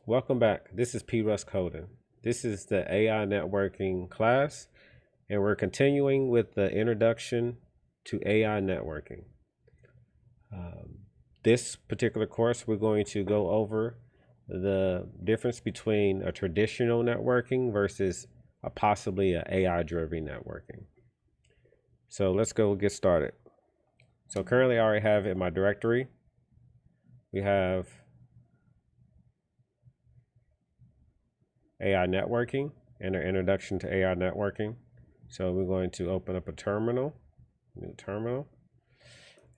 Welcome back. This is P. Russ Coding. This is the AI networking class, and we're continuing with the introduction to AI networking. This particular course, we're going to go over the difference between a traditional networking versus possibly an AI-driven networking. So let's go get started. So currently I already have in my directory, we have AI networking and our introduction to AI networking. So we're going to open up a terminal, new terminal,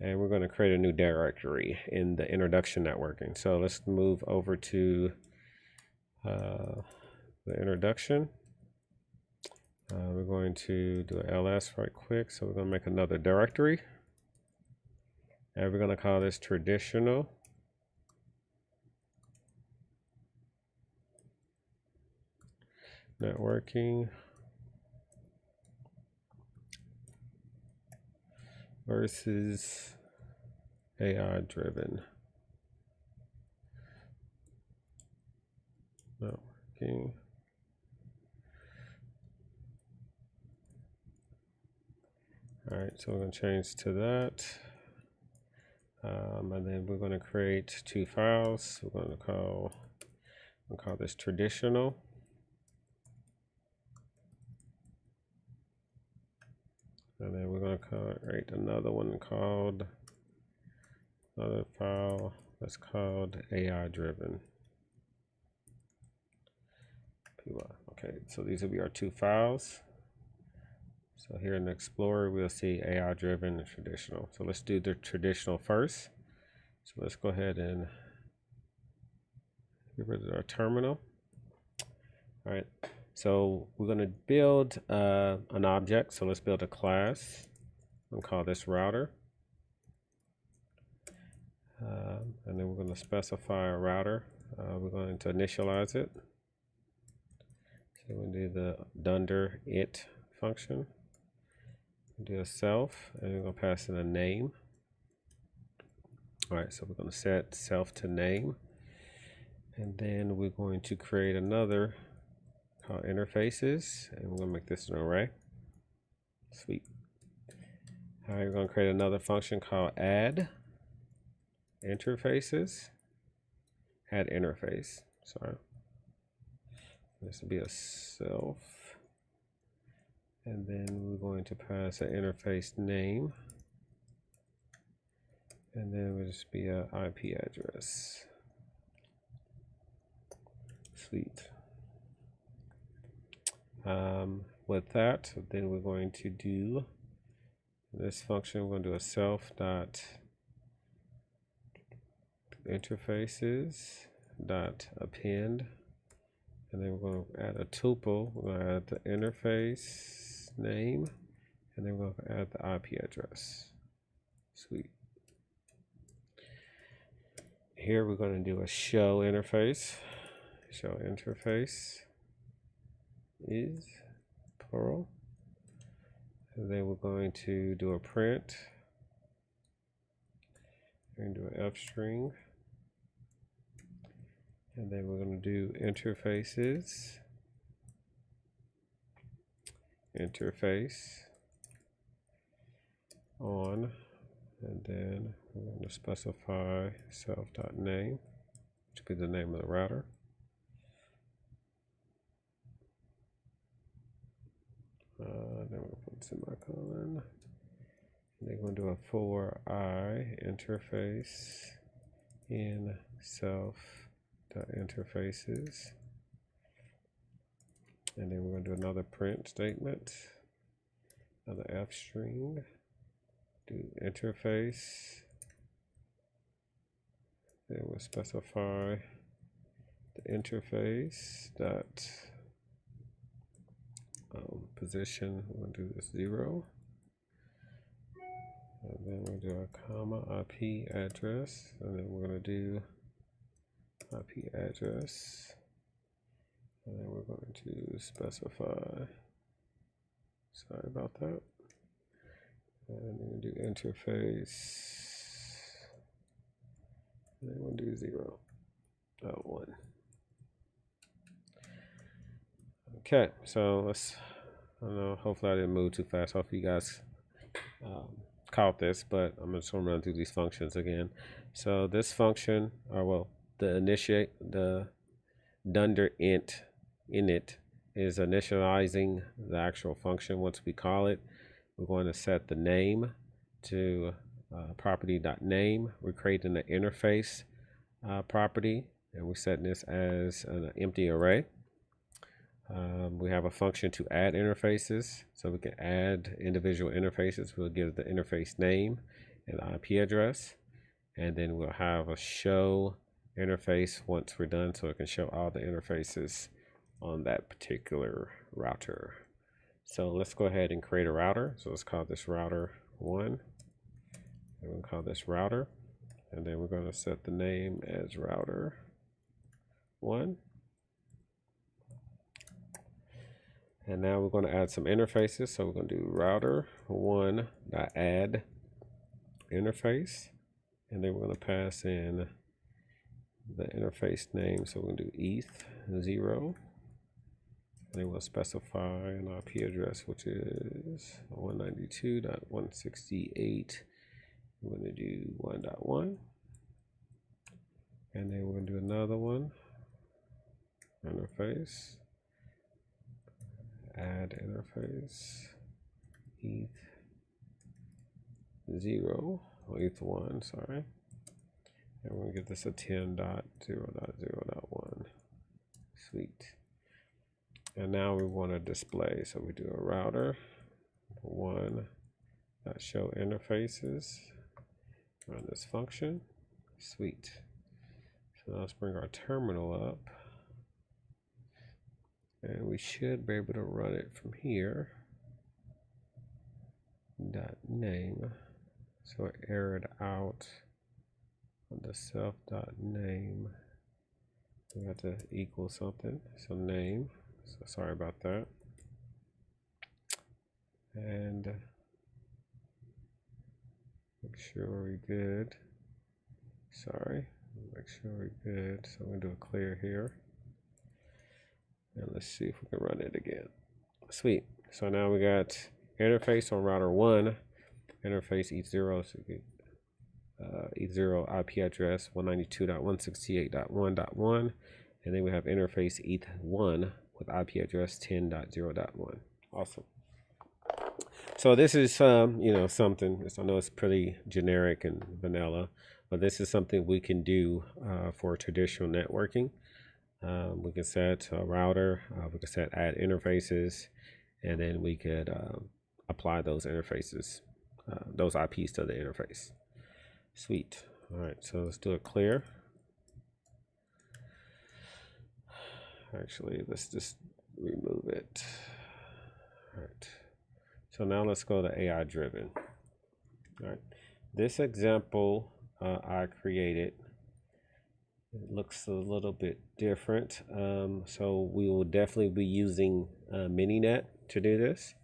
and we're going to create a new directory in the introduction networking. So let's move over to the introduction. We're going to do an ls right quick. So we're going to make another directory, and we're going to call this traditional networking versus AI driven networking. All right, so we're going to change to that. And then we're going to create two files. We're going to call this traditional. And then we're going to create another one called, another file that's called AI driven. Okay, so these will be our two files. So here in the Explorer, we'll see AI driven and traditional. So let's do the traditional first. So let's go ahead and get rid of our terminal. All right, so we're going to build an object. So let's build a class and call this router. And then we're going to specify a router. We're going to initialize it. So we'll do the dunder it function. We'll do a self, and we're going to pass in a name. All right, so we're going to set self to name. And then we're going to create another called interfaces, and we're going to make this an array. Sweet. All right, we're going to create another function called add interfaces. Add interface. Sorry. This will be a self. And then we're going to pass an interface name. And then it will just be an IP address. Sweet. With that, then we're going to do this function. We're going to do a self dot interfaces dot append, and then we're going to add a tuple. We're going to add the interface name, and then we're going to add the IP address. Sweet. Here we're going to do a show interface. Show interface is plural, and then we're going to do a print. We're going to do an f string, and then we're going to do interfaces, interface on, and then we're going to specify self.name, which will be the name of the router. Then we'll put semicolon. And then we're going to do a for I interface in self.interfaces. And then we're going to do another print statement, another f string, do interface. Then we'll specify the interface dot position. We're going to do this 0. And then we'll do a comma IP address. And then we're going to do IP address. And then we're going to specify, sorry about that. And then we'll do interface. And then we'll do 0. 1. Okay, so I don't know, hopefully I didn't move too fast. Hopefully you guys caught this, but I'm just gonna run through these functions again. So this function, or well, the dunder init is initializing the actual function. Once we call it, we're going to set the name to property.name. We're creating an interface property, and we're setting this as an empty array. We have a function to add interfaces, so we can add individual interfaces. We'll give the interface name and IP address, and then we'll have a show interface once we're done, so it can show all the interfaces on that particular router. So let's go ahead and create a router. So let's call this router 1, and we'll call this router, and then we're going to set the name as router 1. And now we're going to add some interfaces. So we're going to do router 1.add interface, and then we're going to pass in the interface name. So we're going to do eth0, and then we'll specify an IP address, which is 192.168. We're going to do 1.1, and then we're going to do another one, interface, add interface, eth0, or eth1, sorry. And we're going to give this a 10.0.0.1. Sweet. And now we want to display, so we do a router 1.show interfaces, run this function. Sweet. So now let's bring our terminal up, and we should be able to run it from here. .name, so it errored out on the self.name. We have to equal something, so name. So sorry about that. And make sure we're good. Sorry, make sure we're good. So I'm gonna do a clear here. And let's see if we can run it again. Sweet. So now we got interface on router 1, interface eth0, so eth0 IP address 192.168.1.1, and then we have interface eth1 with IP address 10.0.1. Awesome. So this is something, I know it's pretty generic and vanilla, but this is something we can do for traditional networking. We can set a router, we can set add interfaces, and then we could apply those interfaces, those IPs to the interface. Sweet. All right, so let's do a clear. Actually, let's just remove it. All right. So now let's go to AI driven. All right. This example I created, it looks a little bit different. So we will definitely be using Mininet to do this.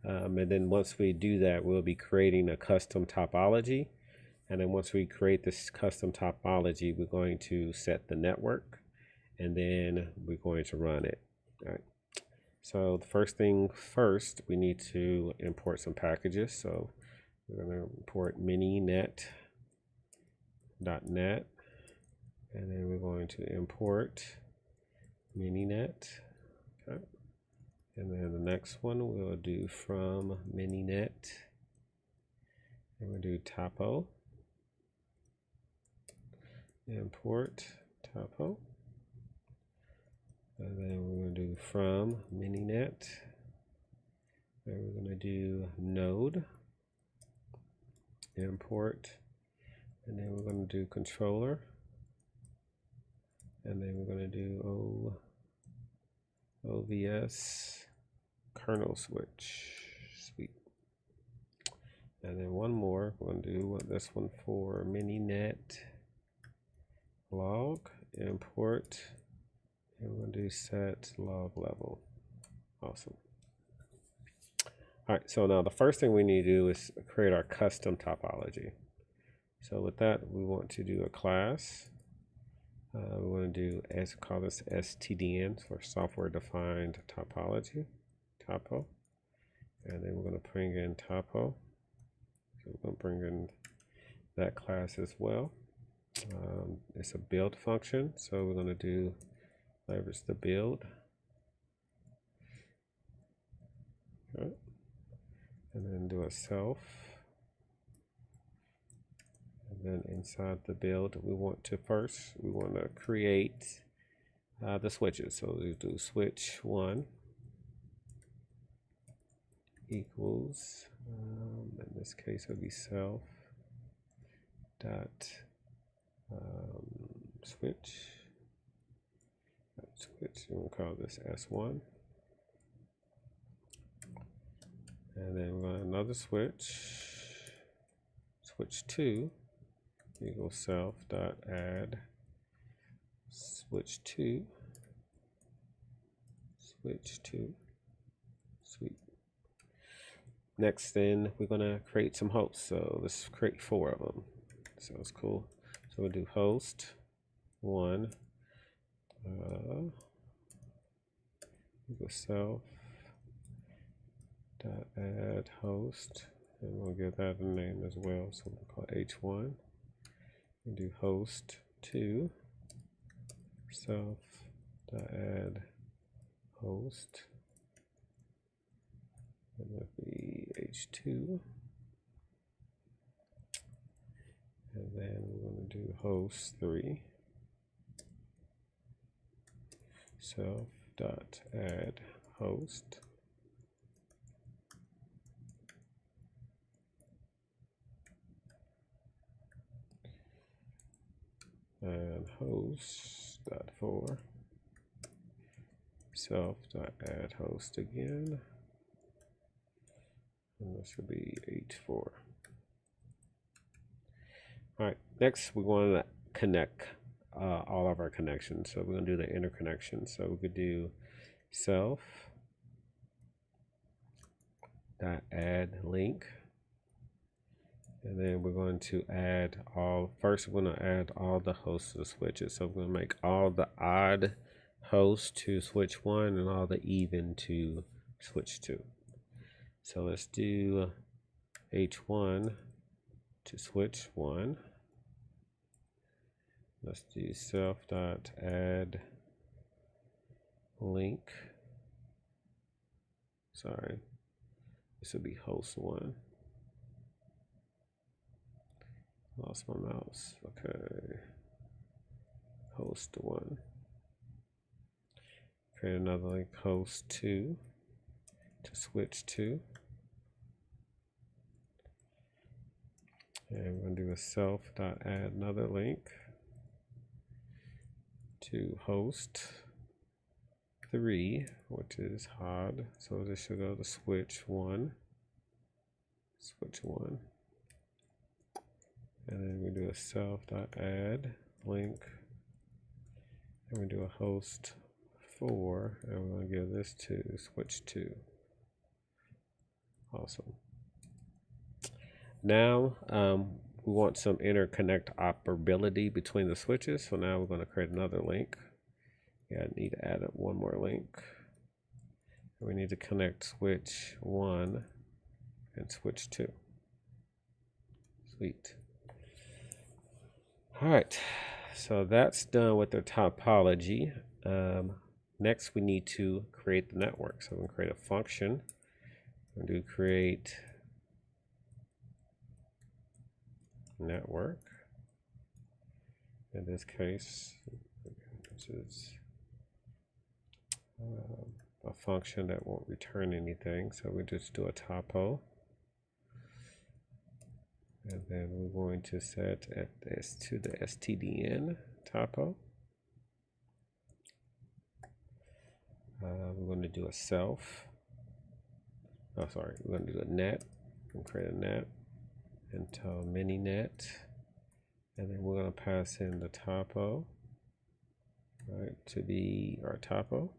And then once we do that, we'll be creating a custom topology. And then once we create this custom topology, we're going to set the network, and then we're going to run it. All right. So the first thing first, we need to import some packages. So we're going to import mininet.net, and then we're going to import Mininet. Okay. And then the next one we'll do from Mininet, and we'll do topo, import topo, and then we're going to do from Mininet, and we're going to do node, import, and then we're going to do controller, and then we're going to do OVS kernel switch. Sweet. And then one more, we're going to do this one for Mininet log, import, and we're going to do set log level. Awesome. All right, so now the first thing we need to do is create our custom topology. So with that, we want to do a class, We want to do call this STDN for software defined topology, topo, and then we're going to bring in topo. So we're going to bring in that class as well. It's a build function, so we're going to do leverage the build. Okay. And then do a self. And then inside the build, we want to create the switches. So we do switch 1 equals, in this case, it would be self dot switch. And we'll call this S1. And then we're going to another switch 2 equals self dot add switch 2 sweet. Next, then we're going to create some hosts. So let's create 4 of them. Sounds cool. So we'll do host 1 equals self dot add host, and we'll give that a name as well. So we'll call it H1. We'll do host 2 self dot add host, and that'll be H2. And then we're going to do host 3 self dot add host, and host dot 4 self dot add host again, and this will be H4. All right, next we want to connect all of our connections. So we're going to do the interconnection. So we could do self dot add link, and then we're going to add first we're going to add all the hosts to the switches. So we're going to make all the odd hosts to switch 1 and all the even to switch 2. So let's do H1 to switch 1. Let's do self dot add link. Sorry, this would be host 1. Lost my mouse. Okay, host 1. Create another link, host 2 to switch 2. And we're going to do a self dot add another link to host 3, which is hod. So this should go to switch 1. And then we do a self dot add link, and we do a host 4, and we're going to give this to switch 2. Awesome. Now we want some interconnect operability between the switches. So now we're going to create another link. Yeah, I need to add one more link. We need to connect switch 1 and switch 2. Sweet. All right, so that's done with the topology. Next, we need to create the network. So we're going to create a function. We're going to create network. In this case, this is a function that won't return anything. So we just do a topo. And then we're going to set this to the STDN topo. We're going to do a self. Oh, sorry. We're going to do a net. We'll create a net into Mininet. And then we're going to pass in the topo, right, to be our topo.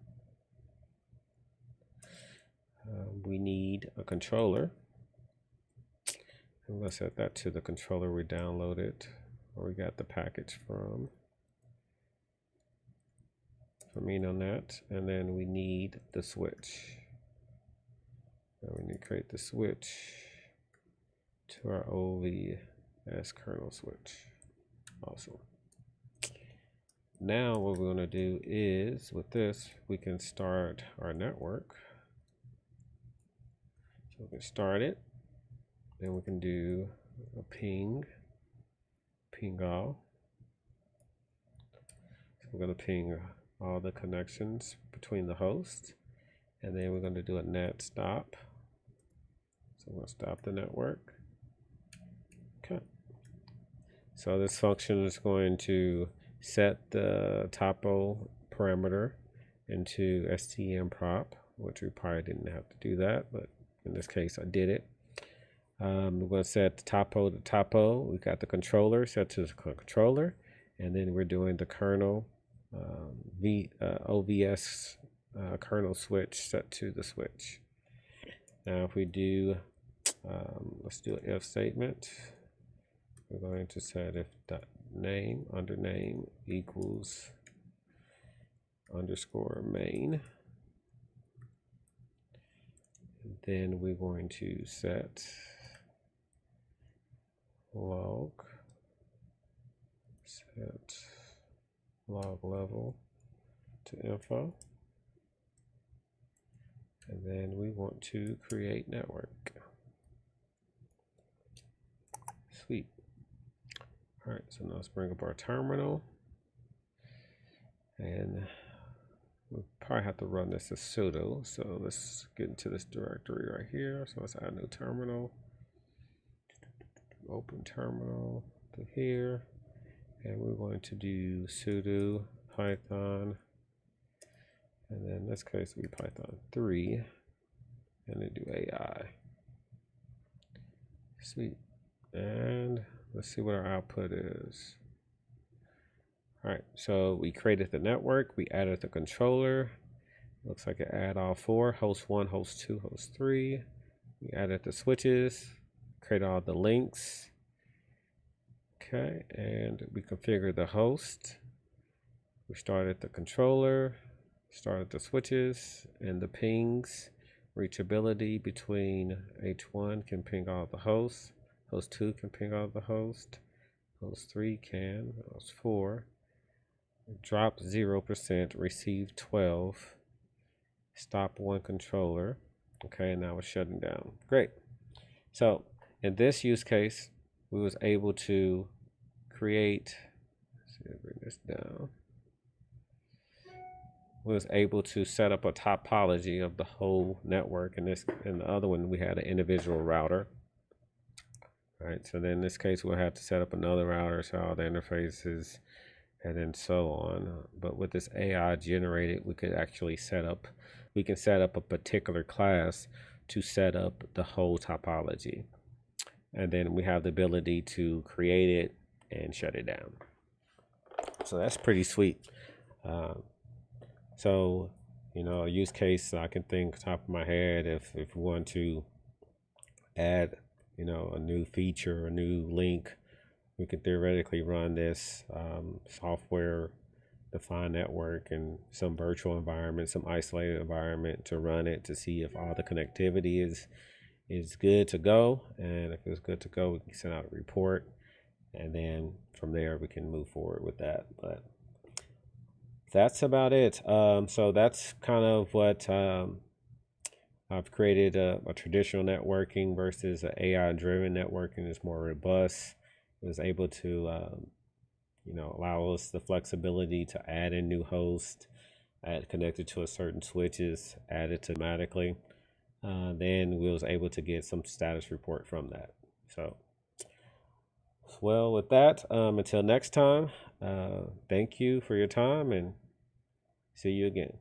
We need a controller. I'm going to set that to the controller we downloaded or we got the package from. for Mininet, and then we need the switch. And we need to create the switch to our OVS kernel switch. Awesome. Now what we're going to do is, with this, we can start our network. So we can start it, then we can do a ping all. So we're going to ping all the connections between the hosts, and then we're going to do a net stop. So we'll stop the network. Okay. So this function is going to set the topo parameter into stmprop, which we probably didn't have to do that, but in this case I did it. We're going to set the topo to topo. We got the controller set to the controller, and then we're doing the kernel OVS kernel switch set to the switch. Now if we do, let's do an if statement. We're going to set if dot name under name equals underscore main. And then we're going to set log level to info, and then we want to create network. Sweet. All right, so now let's bring up our terminal, and we'll probably have to run this as sudo. So let's get into this directory right here. So let's add a new terminal. Open terminal to here, and we're going to do sudo python, and then in this case we python 3, and then do AI. Sweet. And let's see what our output is. All right, so we created the network, we added the controller. Looks like it added all 4, host 1, host 2, host 3. We added the switches, create all the links. Okay, and we configured the host. We started the controller, started the switches and the pings. Reachability between H1 can ping all the hosts. Host 2 can ping all the hosts. Host 3 can. Host 4. Drop 0%, receive 12. Stop 1 controller. Okay, and now it's shutting down. Great. So in this use case, we was able to create, let's see, bring this down. We was able to set up a topology of the whole network, and in the other one we had an individual router. All right, so then in this case we'll have to set up another router, so all the interfaces, and then so on. But with this AI generated, we could actually set up a particular class to set up the whole topology, and then we have the ability to create it and shut it down. So that's pretty sweet. So, you know, a use case I can think top of my head, if we want to add, you know, a new feature, a new link, we could theoretically run this software defined network in some virtual environment, some isolated environment, to run it to see if all the connectivity is good to go. And if it's good to go, we can send out a report, and then from there we can move forward with that. But that's about it. So that's kind of what I've created a traditional networking versus an AI driven networking is more robust. It was able to you know, allow us the flexibility to add in new hosts, add connected to a certain switches, add it automatically. Then we was able to get some status report from that. So, well, with that, until next time, thank you for your time, and see you again.